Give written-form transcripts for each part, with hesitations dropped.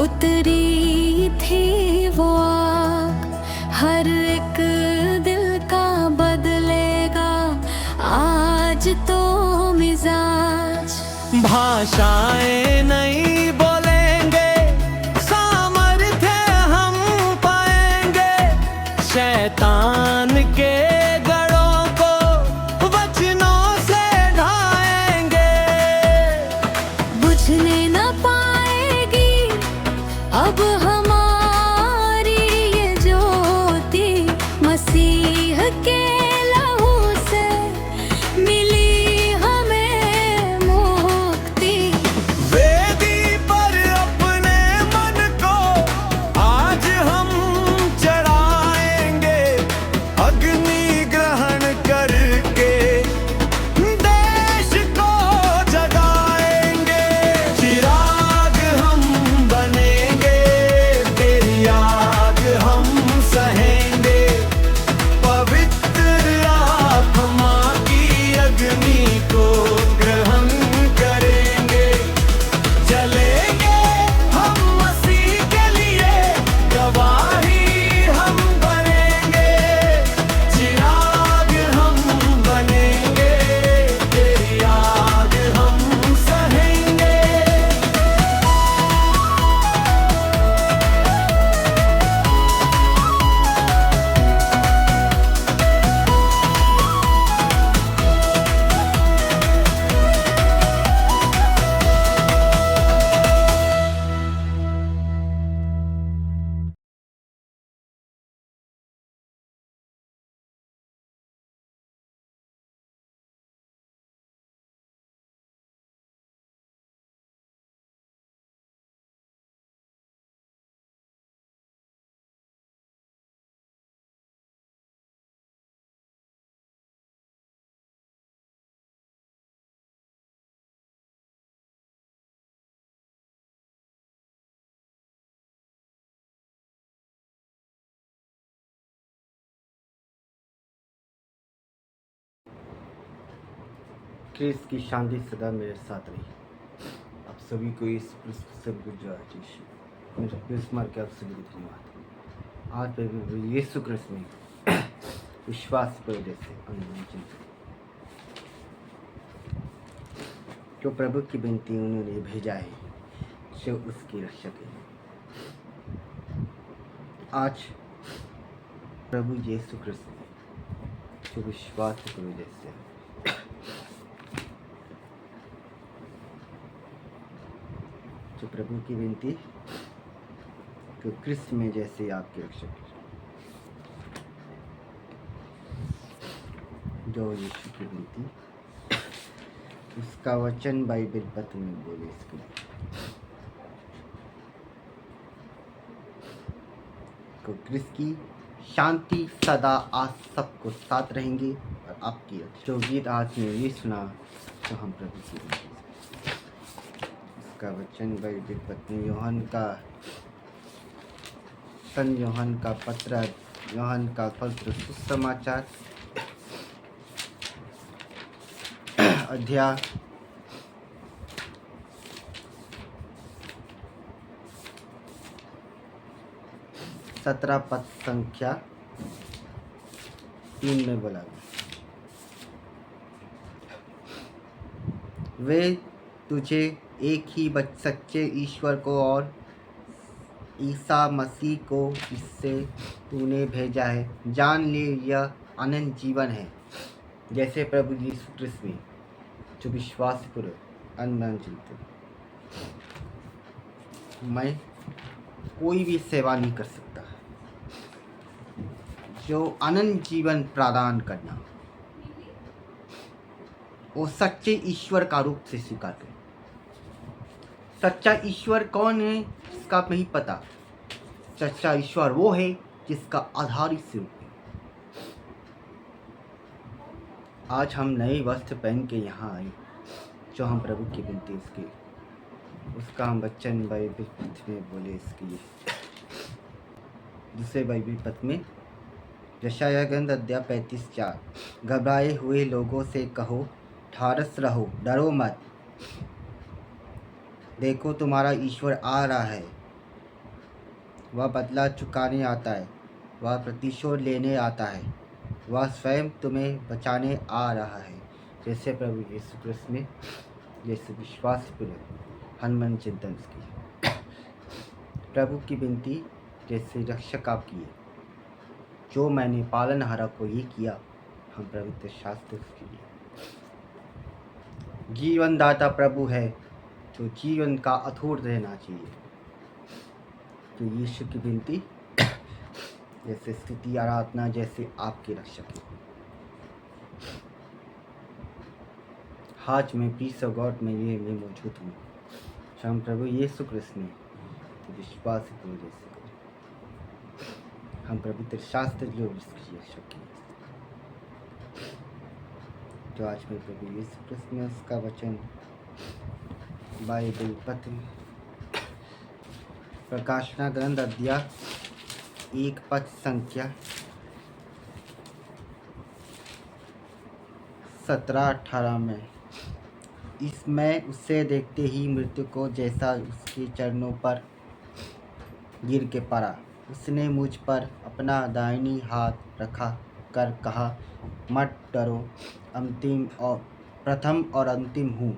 उतरी थी वो आग, हर एक दिल का बदलेगा आज तो मिजाज। भाषाएं नहीं बोलेंगे, सामर्थ्य हम पाएंगे, शैतान के गढ़ों को वचनों से ढाएंगे। बुझने न पाएगी अब हमारी ये ज्योति, मसीह के लहू से मिली हमें मुक्ति। वेदी पर अपने मन को आज हम चढ़ाएंगे, अग्नि ग्रहण करके देश को जगाएंगे। चिराग हम बनेंगे, तेरी आग हम सहेंगे, पवित्र आत्मा की अग्नि को ग्रहण करेंगे। चलेंगे हम मसीह के लिए, गवाही हम बनेंगे, चिराग हम बनेंगे, तेरी आग हम सहेंगे। क्रिस्त की शांति सदा मेरे साथ रही। आप सभी को इस सब गुजारिश मेरे क्रिस्मस के आप सभी को धन्यवाद। आज प्रभु यीशु क्रिस्त में विश्वास पर जैसे अनुमोचन जो प्रभु की विनती उन्होंने भेजा है, जो उसकी रक्षक है। आज प्रभु यीशु क्रिस्त में जो विश्वास पर जैसे जो प्रभु की विनती तो क्रिस्त में जैसे आपके रक्षक जो यीशु की विनती उसका वचन बाइबल पत्र में बोले इसके तो क्रिस्त की शांति सदा आज सबको साथ रहेंगे और आपकी जो गीत आज में ये सुना तो हम प्रभु की विनती का वचन बाइबल पत्नी योहन का पत्र योहन का पत्र सुसमाचार अध्याय 17 पद संख्या 3 में बोला वे तुझे एक ही सच्चे ईश्वर को और ईसा मसीह को इससे तूने भेजा है जान ले, यह अनंत जीवन है। जैसे प्रभु यीशु क्रिस्त में जो विश्वास पूर्वक अनबन चलते, मैं कोई भी सेवा नहीं कर सकता जो अनंत जीवन प्रदान करना, वो सच्चे ईश्वर का रूप से स्वीकार करें। सच्चा ईश्वर कौन है इसका नहीं पता। सच्चा ईश्वर वो है जिसका आधार इस रूप है। आज हम नए वस्त्र पहन के यहाँ आए, जो हम प्रभु की विनती उसकी उसका हम वचन बाइबल पत्र में बोले इसकी दूसरे बाइबल पत्र में यशायाह ग्रंथ अध्याय 35:4 घबराए हुए लोगों से कहो ठारस रहो, डरो मत, देखो तुम्हारा ईश्वर आ रहा है, वह बदला चुकाने आता है, वह प्रतिशोध लेने आता है, वह स्वयं तुम्हें बचाने आ रहा है। जैसे प्रभु यीशु कृष्ण में जैसे विश्वासपूर्वक हनुमान चिंतन की प्रभु की विनती जैसे रक्षक आप किए, जो मैंने पालनहारा को ये किया, हम पवित्र शास्त्र उसके लिए जीवन दाता प्रभु है, जो जीवन का अथूट रहना चाहिए। तो यीशु की विनती जैसे स्तुति आराधना जैसे आपके रक्षक है। आज मैं पीस ऑफ गॉड में ये मैं मौजूद हूँ। हम प्रभु यीशु कृष्ण में तो विश्वास पूरे जैसे हम पवित्र शास्त्र जो इसकी रक्षक है। तो आज मैं प्रभु यीशु कृष्ण में उसका वचन बाइबल पत्र प्रकाशना ग्रंथ अध्याय 1 पद संख्या 17-18 में इसमें उसे देखते ही मृत्यु को जैसा उसके चरणों पर गिर के पड़ा। उसने मुझ पर अपना दाहिनी हाथ रखा कर कहा, मत डरो, प्रथम और अंतिम हूँ।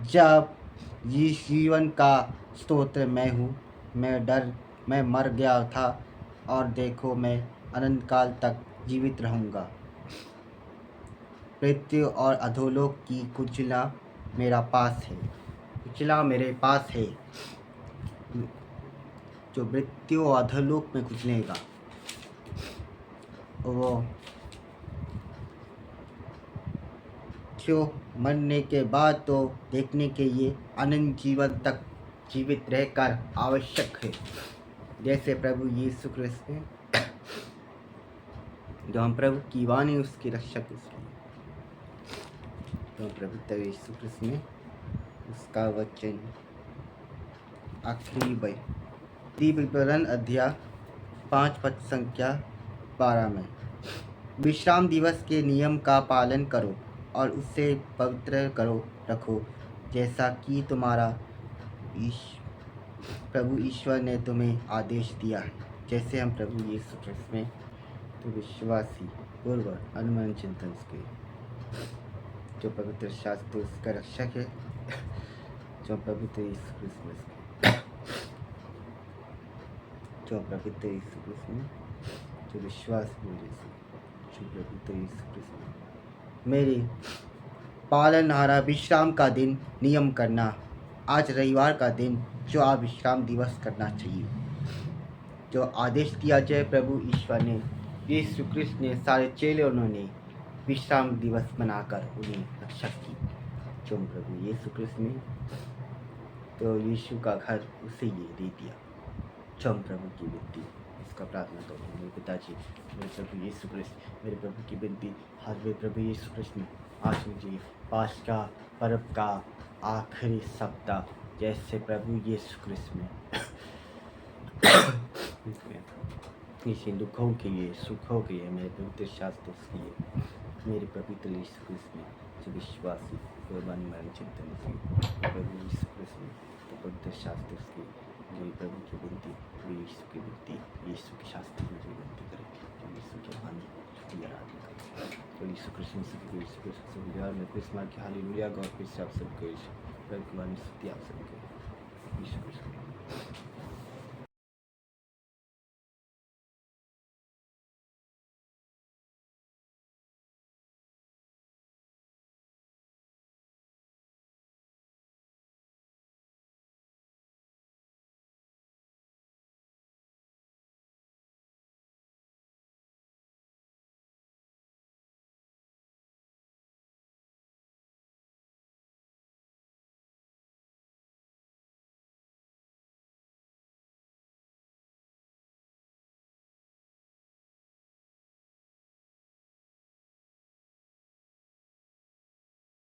जब इस जीवन का स्तोत्र मैं हूँ। मैं मर गया था और देखो मैं अनंत काल तक जीवित रहूँगा। मृत्यु और अधोलोक की कुचला मेरे पास है। जो मृत्यु और अधोलोक में कुचलेगा वो क्यों मरने के बाद तो देखने के लिए अनंत जीवन तक जीवित रहकर आवश्यक है। जैसे प्रभु यीशु कृष्ण जो हम प्रभु की वाणी उसकी रक्षक इसलिए तो प्रभु यीशु कृष्ण में उसका वचन आखिरी विवरण अध्याय 5 पद संख्या 12 में विश्राम दिवस के नियम का पालन करो और उसे पवित्र रखो, जैसा कि तुम्हारा प्रभु ईश्वर ने तुम्हें आदेश दिया है। जैसे हम प्रभु यीशु कृष्ण में तो विश्वासी पूर्व अनुमान चिंतन के जो पवित्र शास्त्र उसका रक्षक है, जो पवित्र यीशु कृष्ण जो पवित्र यीशु कृष्ण जो विश्वास जो पवित्र यीशु कृष्ण मेरे पालनहारा विश्राम का दिन नियम करना। आज रविवार का दिन जो आप विश्राम दिवस करना चाहिए, जो आदेश दिया जाए प्रभु ईश्वर ने यीशु कृष्ण ने सारे चेले उन्होंने विश्राम दिवस बनाकर उन्हें रक्षक की। जो प्रभु यीशु कृष्ण ने तो यीशु का घर उसे ये दे दिया। जो हम प्रभु की विनती इसका प्रार्थना करो। मेरे पिताजी, मेरे प्रभु यीशु कृष्ण, मेरे प्रभु की विनती आज मेरे प्रभु यीशु कृष्ण आज मुझे पास्का पर्व का आखिरी सप्ताह जैसे प्रभु यीशु कृष्ण में इसे दुखों के लिए सुखों के लिए मेरे पवित्र शास्त्र के लिए मेरे पवित्र यीशु कृष्ण में जो विश्वासी कुर्बानी मरण चिंतन की प्रभु यीशु कृष्ण तो पवित्र शास्त्र के जो प्रभु की विनती यीशु की विनती यीशु के शास्त्र में जो विनती करे जो यीशु की वाणी छुट्टी आराधना करे तो यीशु कृष्ण से यीशु कृष्ण से विचार में कृष्ण की हालेलुया गॉड पे आप सबको यीशु की वाणी स्तुति आप सबको यीशु कृष्ण